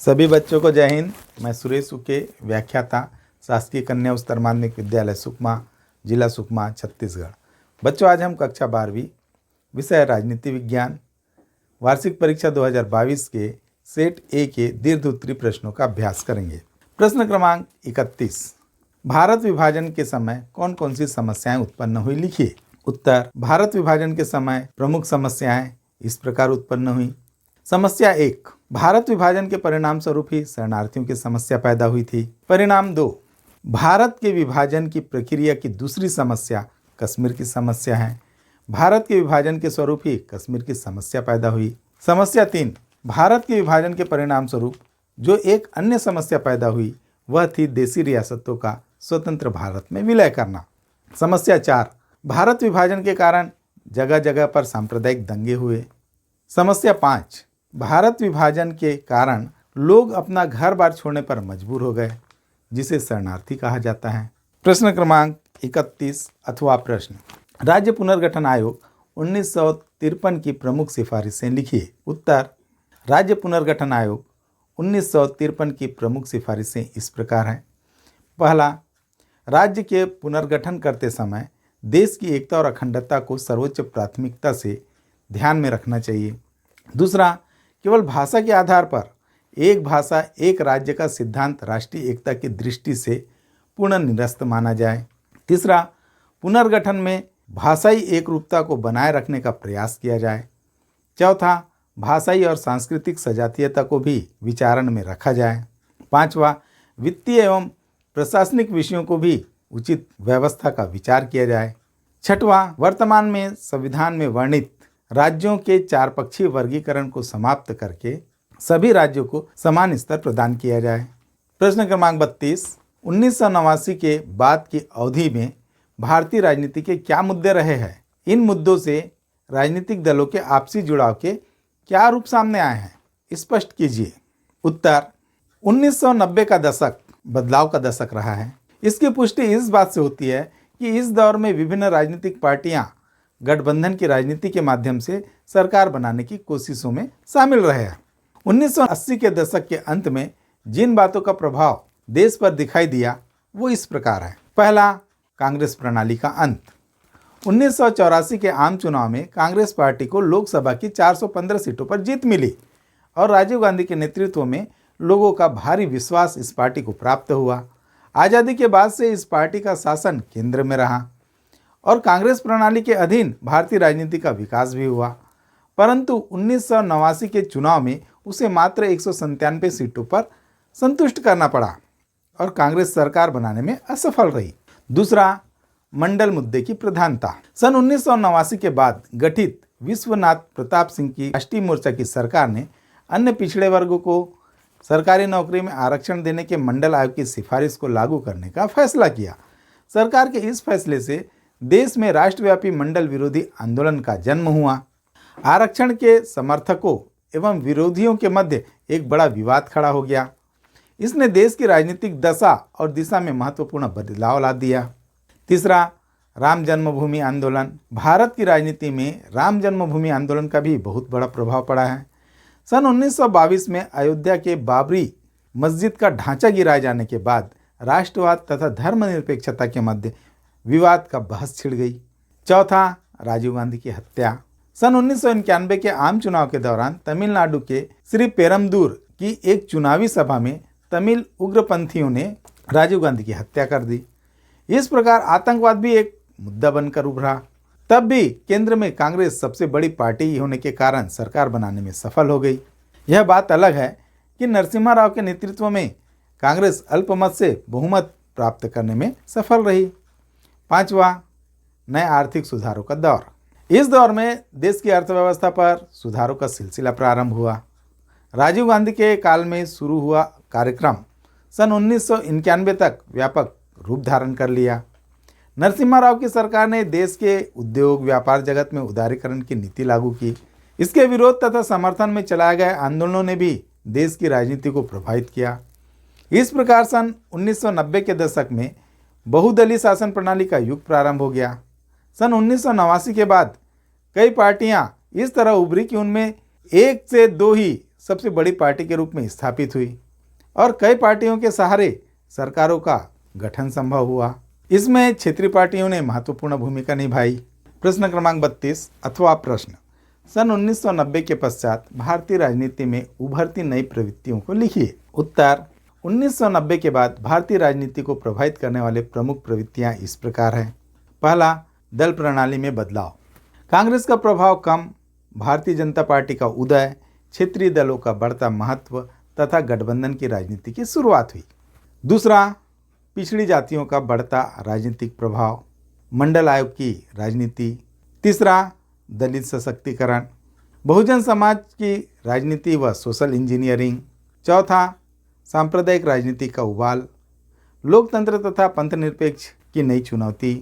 सभी बच्चों को जय हिंद। मैं सुरेश उके, व्याख्याता, शासकीय कन्या उच्चतर माध्यमिक विद्यालय सुकमा, जिला सुकमा, छत्तीसगढ़। बच्चों, आज हम कक्षा 12वीं विषय राजनीति विज्ञान वार्षिक परीक्षा 2022 के सेट ए के दीर्घ उत्तरीय प्रश्नों का अभ्यास करेंगे। प्रश्न क्रमांक 31, भारत विभाजन के समय कौन कौन सी समस्याएं उत्पन्न हुई, लिखिए। उत्तर, भारत विभाजन के समय प्रमुख समस्याएं इस प्रकार उत्पन्न हुई। समस्या 1, भारत विभाजन के परिणाम स्वरूप ही शरणार्थियों की समस्या पैदा हुई थी। परिणाम 2, भारत के विभाजन की प्रक्रिया की दूसरी समस्या कश्मीर की समस्या है। भारत के विभाजन के स्वरूप ही कश्मीर की समस्या पैदा हुई। समस्या 3, भारत के विभाजन के परिणाम स्वरूप जो एक अन्य समस्या पैदा हुई वह थी देशी रियासतों का स्वतंत्र भारत में विलय करना। समस्या 4, भारत विभाजन के कारण जगह जगह पर सांप्रदायिक दंगे हुए। समस्या 5, भारत विभाजन के कारण लोग अपना घर बार छोड़ने पर मजबूर हो गए, जिसे शरणार्थी कहा जाता है। प्रश्न क्रमांक 31 अथवा प्रश्न, राज्य पुनर्गठन आयोग 1953 की प्रमुख सिफारिशें लिखिए। उत्तर, राज्य पुनर्गठन आयोग 1953 की प्रमुख सिफारिशें इस प्रकार हैं। पहला, राज्य के पुनर्गठन करते समय देश की एकता और अखंडता को सर्वोच्च प्राथमिकता से ध्यान में रखना चाहिए। दूसरा, केवल भाषा के आधार पर एक भाषा एक राज्य का सिद्धांत राष्ट्रीय एकता की दृष्टि से पूर्ण निरस्त माना जाए। तीसरा, पुनर्गठन में भाषाई एकरूपता को बनाए रखने का प्रयास किया जाए। चौथा, भाषाई और सांस्कृतिक सजातीयता को भी विचारण में रखा जाए। पांचवा, वित्तीय एवं प्रशासनिक विषयों को भी उचित व्यवस्था का विचार किया जाए। छठवां, वर्तमान में संविधान में वर्णित राज्यों के 4 पक्षीय वर्गीकरण को समाप्त करके सभी राज्यों को समान स्तर प्रदान किया जाए। प्रश्न क्रमांक 32, 1989 के बाद की अवधि में भारतीय राजनीति के क्या मुद्दे रहे हैं? इन मुद्दों से राजनीतिक दलों के आपसी जुड़ाव के क्या रूप सामने आए हैं, स्पष्ट कीजिए। उत्तर, 1990 का दशक बदलाव का दशक रहा है। इसकी पुष्टि इस बात से होती है कि इस दौर में विभिन्न राजनीतिक पार्टियां गठबंधन की राजनीति के माध्यम से सरकार बनाने की कोशिशों में शामिल रहे हैं। 1980 के दशक के अंत में जिन बातों का प्रभाव देश पर दिखाई दिया वो इस प्रकार है। पहला, कांग्रेस प्रणाली का अंत। 1984 के आम चुनाव में कांग्रेस पार्टी को लोकसभा की 415 सीटों पर जीत मिली और राजीव गांधी के नेतृत्व में लोगों का भारी विश्वास इस पार्टी को प्राप्त हुआ। आज़ादी के बाद से इस पार्टी का शासन केंद्र में रहा और कांग्रेस प्रणाली के अधीन भारतीय राजनीति का विकास भी हुआ, परंतु 1989 के चुनाव में उसे मात्र 197 सीटों पर संतुष्ट करना पड़ा और कांग्रेस सरकार बनाने में असफल रही। दूसरा, मंडल मुद्दे की प्रधानता। सन 1989 के बाद गठित विश्वनाथ प्रताप सिंह की राष्ट्रीय मोर्चा की सरकार ने अन्य पिछड़े वर्गों को सरकारी नौकरी में आरक्षण देने के मंडल आयोग की सिफारिश को लागू करने का फैसला किया। सरकार के इस फैसले से देश में राष्ट्रव्यापी मंडल विरोधी आंदोलन का जन्म हुआ। आरक्षण के समर्थकों एवं विरोधियों के मध्य एक बड़ा विवाद खड़ा हो गया। इसने देश की राजनीतिक दशा और दिशा में महत्वपूर्ण बदलाव ला दिया। तीसरा, राम जन्मभूमि आंदोलन। भारत की राजनीति में राम जन्मभूमि आंदोलन का भी बहुत बड़ा प्रभाव पड़ा है। सन 1922 में अयोध्या के बाबरी मस्जिद का ढांचा गिराए जाने के बाद राष्ट्रवाद तथा धर्मनिरपेक्षता के मध्य विवाद का बहस छिड़ गई। चौथा, राजीव गांधी की हत्या। सन 1991 के आम चुनाव के दौरान तमिलनाडु के श्री पेरम्बदूर की एक चुनावी सभा में तमिल उग्रपंथियों ने राजीव गांधी की हत्या कर दी। इस प्रकार आतंकवाद भी एक मुद्दा बनकर उभरा। तब भी केंद्र में कांग्रेस सबसे बड़ी पार्टी होने के कारण सरकार बनाने में सफल हो गई। यह बात अलग है कि नरसिम्हा राव के नेतृत्व में कांग्रेस अल्पमत से बहुमत प्राप्त करने में सफल रही। पांचवा, नए आर्थिक सुधारों का दौर। इस दौर में देश की अर्थव्यवस्था पर सुधारों का सिलसिला प्रारंभ हुआ। राजीव गांधी के काल में शुरू हुआ कार्यक्रम सन 1991 तक व्यापक रूप धारण कर लिया। नरसिम्हा राव की सरकार ने देश के उद्योग व्यापार जगत में उदारीकरण की नीति लागू की। इसके विरोध तथा समर्थन में चलाए गए आंदोलनों ने भी देश की राजनीति को प्रभावित किया। इस प्रकार सन 1990 के दशक में बहुदलीय शासन प्रणाली का युग प्रारंभ हो गया। सन 1989 के बाद कई पार्टियां इस तरह उभरी कि उनमें एक से दो ही सबसे बड़ी पार्टी के रूप में स्थापित हुई और कई पार्टियों के सहारे सरकारों का गठन संभव हुआ। इसमें क्षेत्रीय पार्टियों ने महत्वपूर्ण भूमिका निभाई। प्रश्न क्रमांक 32 अथवा प्रश्न, सन 1990 के पश्चात भारतीय राजनीति में उभरती नई प्रवृत्तियों को लिखिए। उत्तर, 1990 के बाद भारतीय राजनीति को प्रभावित करने वाले प्रमुख प्रवृत्तियां इस प्रकार हैं। पहला, दल प्रणाली में बदलाव। कांग्रेस का प्रभाव कम, भारतीय जनता पार्टी का उदय, क्षेत्रीय दलों का बढ़ता महत्व तथा गठबंधन की राजनीति की शुरुआत हुई। दूसरा, पिछड़ी जातियों का बढ़ता राजनीतिक प्रभाव, मंडल आयोग की राजनीति। तीसरा, दलित सशक्तिकरण, बहुजन समाज की राजनीति व सोशल इंजीनियरिंग। चौथा, सांप्रदायिक राजनीति का उबाल, लोकतंत्र तथा पंथनिरपेक्ष की नई चुनौती।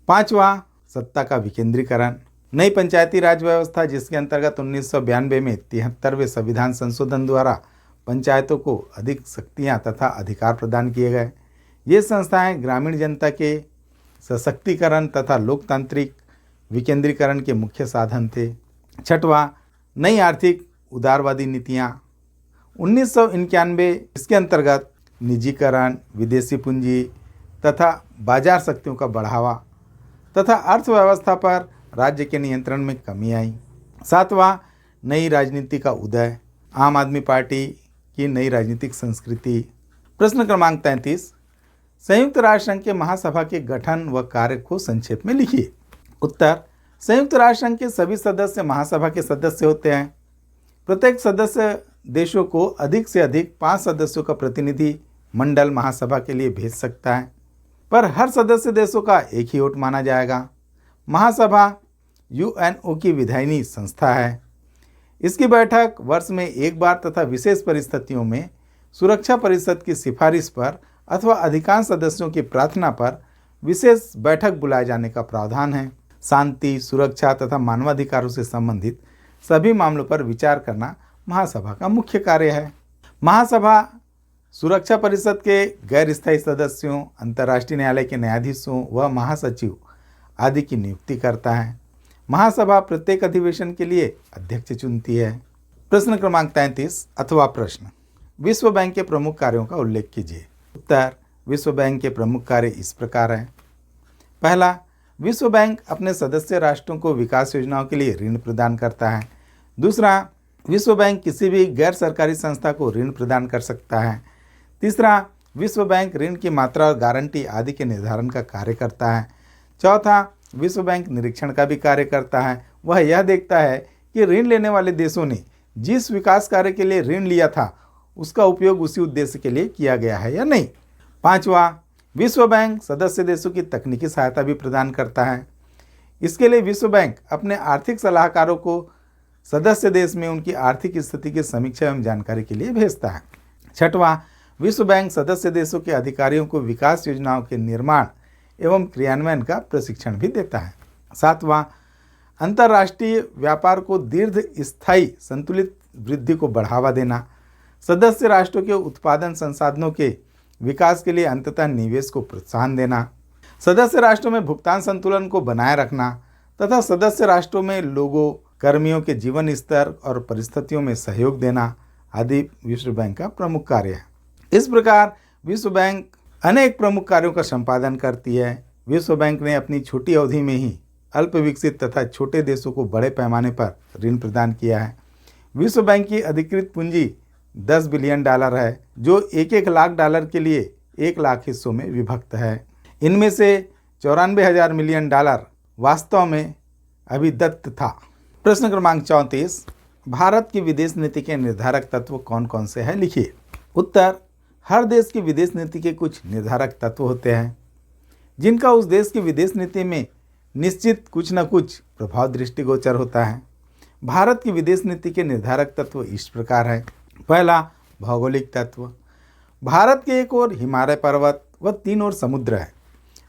पांचवा, सत्ता का विकेंद्रीकरण, नई पंचायती राज व्यवस्था जिसके अंतर्गत 1992 में 73वें संविधान संशोधन द्वारा पंचायतों को अधिक शक्तियां तथा अधिकार प्रदान किए गए। ये संस्थाएं ग्रामीण जनता के सशक्तिकरण तथा लोकतांत्रिक विकेंद्रीकरण के मुख्य साधन थे। छठवां, नई आर्थिक उदारवादी नीतियाँ 1991 इसके अंतर्गत निजीकरण, विदेशी पूंजी तथा बाजार शक्तियों का बढ़ावा तथा अर्थव्यवस्था पर राज्य के नियंत्रण में कमी आई। सातवां, नई राजनीति का उदय, आम आदमी पार्टी की नई राजनीतिक संस्कृति। प्रश्न क्रमांक 33, संयुक्त राष्ट्र संघ के महासभा के गठन व कार्य को संक्षेप में लिखिए। उत्तर, संयुक्त राष्ट्र संघ के सभी सदस्य महासभा के सदस्य होते हैं। प्रत्येक सदस्य देशों को अधिक से अधिक 5 सदस्यों का प्रतिनिधि मंडल महासभा के लिए भेज सकता है, पर हर सदस्य देशों का एक ही वोट माना जाएगा। महासभा यूएनओ की विधायी संस्था है। इसकी बैठक वर्ष में एक बार तथा विशेष परिस्थितियों में सुरक्षा परिषद की सिफारिश पर अथवा अधिकांश सदस्यों की प्रार्थना पर विशेष बैठक बुलाए जाने का प्रावधान है। शांति, सुरक्षा तथा मानवाधिकारों से संबंधित सभी मामलों पर विचार करना महासभा का मुख्य कार्य है। महासभा सुरक्षा परिषद के गैर स्थायी सदस्यों, अंतर्राष्ट्रीय न्यायालय के न्यायाधीशों व महासचिव आदि की नियुक्ति करता है। महासभा प्रत्येक अधिवेशन के लिए अध्यक्ष चुनती है। प्रश्न क्रमांक 33 अथवा प्रश्न, विश्व बैंक के प्रमुख कार्यों का उल्लेख कीजिए। उत्तर, विश्व बैंक के प्रमुख कार्य इस प्रकार हैं। पहला, विश्व बैंक अपने सदस्य राष्ट्रों को विकास योजनाओं के लिए ऋण प्रदान करता है। दूसरा, विश्व बैंक किसी भी गैर सरकारी संस्था को ऋण प्रदान कर सकता है। तीसरा, विश्व बैंक ऋण की मात्रा और गारंटी आदि के निर्धारण का कार्य करता है। चौथा, विश्व बैंक निरीक्षण का भी कार्य करता है। वह यह देखता है कि ऋण लेने वाले देशों ने जिस विकास कार्य के लिए ऋण लिया था उसका उपयोग उसी उद्देश्य के लिए किया गया है या नहीं। पांचवा, विश्व बैंक सदस्य देशों की तकनीकी सहायता भी प्रदान करता है। इसके लिए विश्व बैंक अपने आर्थिक सलाहकारों को सदस्य देश में उनकी आर्थिक स्थिति की समीक्षा एवं जानकारी के लिए भेजता है। छठवां, विश्व बैंक सदस्य देशों के अधिकारियों को विकास योजनाओं के निर्माण एवं क्रियान्वयन का प्रशिक्षण भी देता है। सातवां, अंतर्राष्ट्रीय व्यापार को दीर्घ स्थायी संतुलित वृद्धि को बढ़ावा देना, सदस्य राष्ट्रों के उत्पादन संसाधनों के विकास के लिए अंततः निवेश को प्रोत्साहन देना, सदस्य राष्ट्रों में भुगतान संतुलन को बनाए रखना तथा सदस्य राष्ट्रों में लोगों, कर्मियों के जीवन स्तर और परिस्थितियों में सहयोग देना आदि विश्व बैंक का प्रमुख कार्य है। इस प्रकार विश्व बैंक अनेक प्रमुख कार्यों का संपादन करती है। विश्व बैंक ने अपनी छोटी अवधि में ही अल्प विकसित तथा छोटे देशों को बड़े पैमाने पर ऋण प्रदान किया है। विश्व बैंक की अधिकृत पूंजी $10 बिलियन है, जो 1-1 लाख डॉलर के लिए 1 लाख हिस्सों में विभक्त है। इनमें से 94,000 मिलियन डॉलर वास्तव में अभिदत्त था। प्रश्न क्रमांक 34, भारत की विदेश नीति के निर्धारक तत्व कौन कौन से हैं, लिखिए। उत्तर, हर देश की विदेश नीति के कुछ निर्धारक तत्व होते हैं जिनका उस देश की विदेश नीति में निश्चित कुछ न कुछ प्रभाव दृष्टिगोचर होता है। भारत की विदेश नीति के निर्धारक तत्व इस प्रकार है। पहला, भौगोलिक तत्व। भारत के एक ओर हिमालय पर्वत व 3 ओर समुद्र है।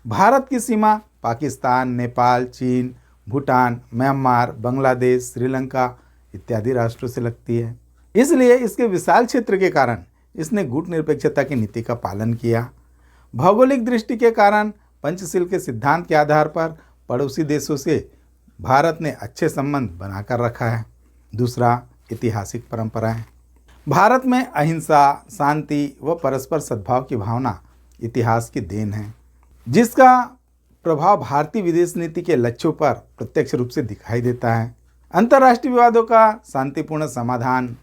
भारत की सीमा पाकिस्तान, नेपाल, चीन, भूटान, म्यांमार, बांग्लादेश, श्रीलंका इत्यादि राष्ट्रों से लगती है। इसलिए इसके विशाल क्षेत्र के कारण इसने गुटनिरपेक्षता की नीति का पालन किया। भौगोलिक दृष्टि के कारण पंचशील के सिद्धांत के आधार पर पड़ोसी देशों से भारत ने अच्छे संबंध बनाकर रखा है। दूसरा, ऐतिहासिक परंपराएं। भारत में अहिंसा, शांति व परस्पर सद्भाव की भावना इतिहास की देन है, जिसका प्रभाव भारतीय विदेश नीति के लक्ष्यों पर प्रत्यक्ष रूप से दिखाई देता है। अंतर्राष्ट्रीय विवादों का शांतिपूर्ण समाधान,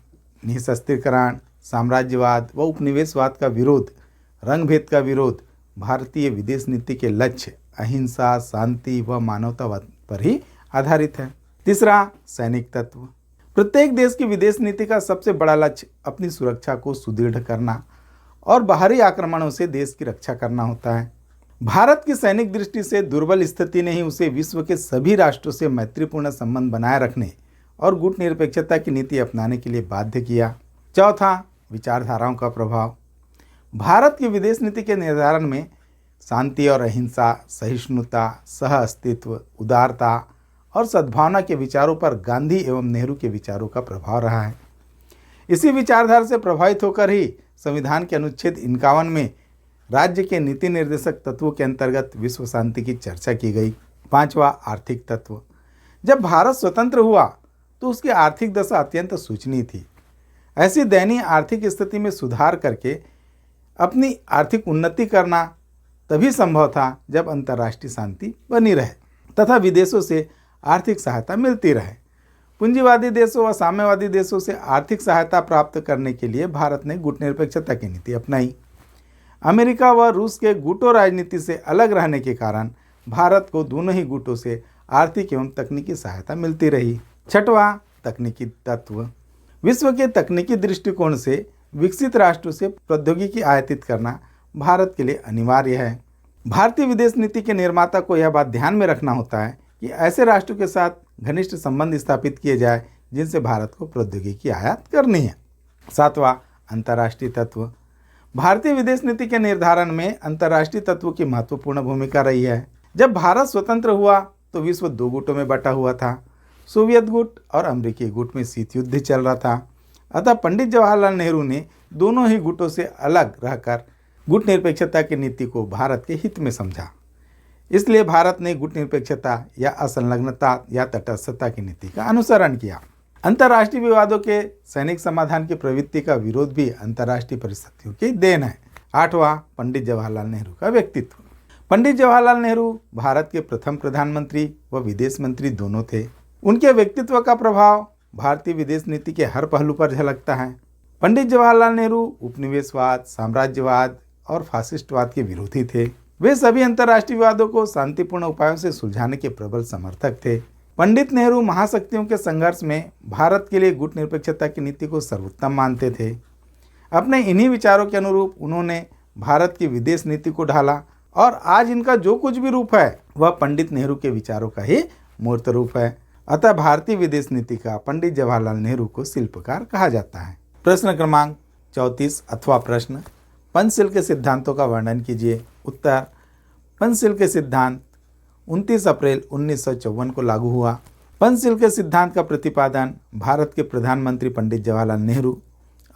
निःशस्त्रीकरण, साम्राज्यवाद व उपनिवेशवाद का विरोध, रंगभेद का विरोध भारतीय विदेश नीति के लक्ष्य अहिंसा, शांति व मानवतावाद पर ही आधारित है। तीसरा, सैनिक तत्व। प्रत्येक देश की विदेश नीति का सबसे बड़ा लक्ष्य अपनी सुरक्षा को सुदृढ़ करना और बाहरी आक्रमणों से देश की रक्षा करना होता है। भारत की सैनिक दृष्टि से दुर्बल स्थिति ने ही उसे विश्व के सभी राष्ट्रों से मैत्रीपूर्ण संबंध बनाए रखने और गुटनिरपेक्षता की नीति अपनाने के लिए बाध्य किया। चौथा, विचारधाराओं का प्रभाव। भारत की विदेश नीति के निर्धारण में शांति और अहिंसा, सहिष्णुता, सह अस्तित्व, उदारता और सद्भावना के विचारों पर गांधी एवं नेहरू के विचारों का प्रभाव रहा है। इसी विचारधारा से प्रभावित होकर ही संविधान के अनुच्छेद 51 में राज्य के नीति निर्देशक तत्वों के अंतर्गत विश्व शांति की चर्चा की गई। पांचवा, आर्थिक तत्व। जब भारत स्वतंत्र हुआ तो उसकी आर्थिक दशा अत्यंत शोचनीय थी। ऐसी दयनीय आर्थिक स्थिति में सुधार करके अपनी आर्थिक उन्नति करना तभी संभव था जब अंतर्राष्ट्रीय शांति बनी रहे तथा विदेशों से आर्थिक सहायता मिलती रहे। पूंजीवादी देशों व साम्यवादी देशों से आर्थिक सहायता प्राप्त करने के लिए भारत ने गुटनिरपेक्षता की नीति अपनाई। अमेरिका व रूस के गुटों राजनीति से अलग रहने के कारण भारत को दोनों ही गुटों से आर्थिक एवं तकनीकी सहायता मिलती रही। छठवां, तकनीकी तत्व। विश्व के तकनीकी दृष्टिकोण से विकसित राष्ट्रों से प्रौद्योगिकी आयातित करना भारत के लिए अनिवार्य है। भारतीय विदेश नीति के निर्माता को यह बात ध्यान में रखना होता है कि ऐसे राष्ट्रों के साथ घनिष्ठ संबंध स्थापित किए जाए जिनसे भारत को प्रौद्योगिकी आयात करनी है। सातवां, अंतर्राष्ट्रीय तत्व। भारतीय विदेश नीति के निर्धारण में अंतर्राष्ट्रीय तत्वों की महत्वपूर्ण भूमिका रही है। जब भारत स्वतंत्र हुआ तो विश्व दो गुटों में बटा हुआ था। सोवियत गुट और अमेरिकी गुट में शीत युद्ध चल रहा था। अतः पंडित जवाहरलाल नेहरू ने दोनों ही गुटों से अलग रहकर गुटनिरपेक्षता की नीति को भारत के हित में समझा। इसलिए भारत ने गुटनिरपेक्षता या असंलग्नता या तटस्थता की नीति का अनुसरण किया। अंतर्राष्ट्रीय विवादों के सैनिक समाधान की प्रवृत्ति का विरोध भी अंतर्राष्ट्रीय परिस्थितियों की देन है। आठवां, पंडित जवाहरलाल नेहरू का व्यक्तित्व। पंडित जवाहरलाल नेहरू भारत के प्रथम प्रधानमंत्री व विदेश मंत्री दोनों थे। उनके व्यक्तित्व का प्रभाव भारतीय विदेश नीति के हर पहलू पर झलकता है। पंडित जवाहरलाल नेहरू उपनिवेशवाद, साम्राज्यवाद और फासिस्टवाद के विरोधी थे। वे सभी अंतर्राष्ट्रीय विवादों को शांतिपूर्ण उपायों से सुलझाने के प्रबल समर्थक थे। पंडित नेहरू महाशक्तियों के संघर्ष में भारत के लिए गुटनिरपेक्षता की नीति को सर्वोत्तम मानते थे। अपने इन्हीं विचारों के अनुरूप उन्होंने भारत की विदेश नीति को ढाला और आज इनका जो कुछ भी रूप है वह पंडित नेहरू के विचारों का ही मूर्त रूप है। अतः भारतीय विदेश नीति का पंडित जवाहरलाल नेहरू को शिल्पकार कहा जाता है। प्रश्न क्रमांक 34 अथवा प्रश्न, पंचशील के सिद्धांतों का वर्णन कीजिए। उत्तर, पंचशील के सिद्धांत 29 अप्रैल 1954 को लागू हुआ। पंचशील के सिद्धांत का प्रतिपादन भारत के प्रधानमंत्री पंडित जवाहरलाल नेहरू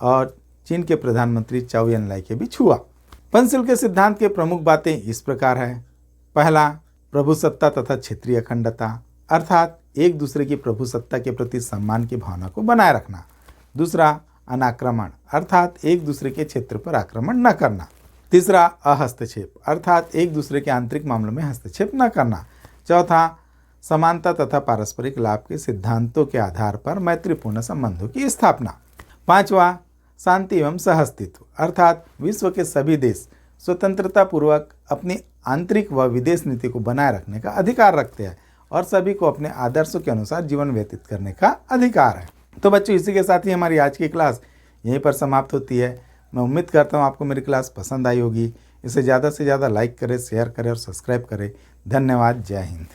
और चीन के प्रधानमंत्री चाउ एन लाई के बीच हुआ। पंचशील के सिद्धांत के प्रमुख बातें इस प्रकार है। पहला, प्रभुसत्ता तथा क्षेत्रीय अखंडता, अर्थात एक दूसरे की प्रभुसत्ता के प्रति सम्मान की भावना को बनाए रखना। दूसरा, अनाक्रमण, अर्थात एक दूसरे के क्षेत्र पर आक्रमण न करना। तीसरा, अहस्तक्षेप, अर्थात एक दूसरे के आंतरिक मामलों में हस्तक्षेप न करना। चौथा, समानता तथा पारस्परिक लाभ के सिद्धांतों के आधार पर मैत्रीपूर्ण संबंधों की स्थापना। पांचवा, शांति एवं सहअस्तित्व, अर्थात विश्व के सभी देश स्वतंत्रता पूर्वक अपनी आंतरिक व विदेश नीति को बनाए रखने का अधिकार रखते हैं और सभी को अपने आदर्शों के अनुसार जीवन व्यतीत करने का अधिकार है। तो बच्चों, इसी के साथ ही हमारी आज की क्लास यहीं पर समाप्त होती है। मैं उम्मीद करता हूँ आपको मेरी क्लास पसंद आई होगी। इसे ज़्यादा से ज़्यादा लाइक करें, शेयर करें और सब्सक्राइब करें। धन्यवाद। जय हिंद।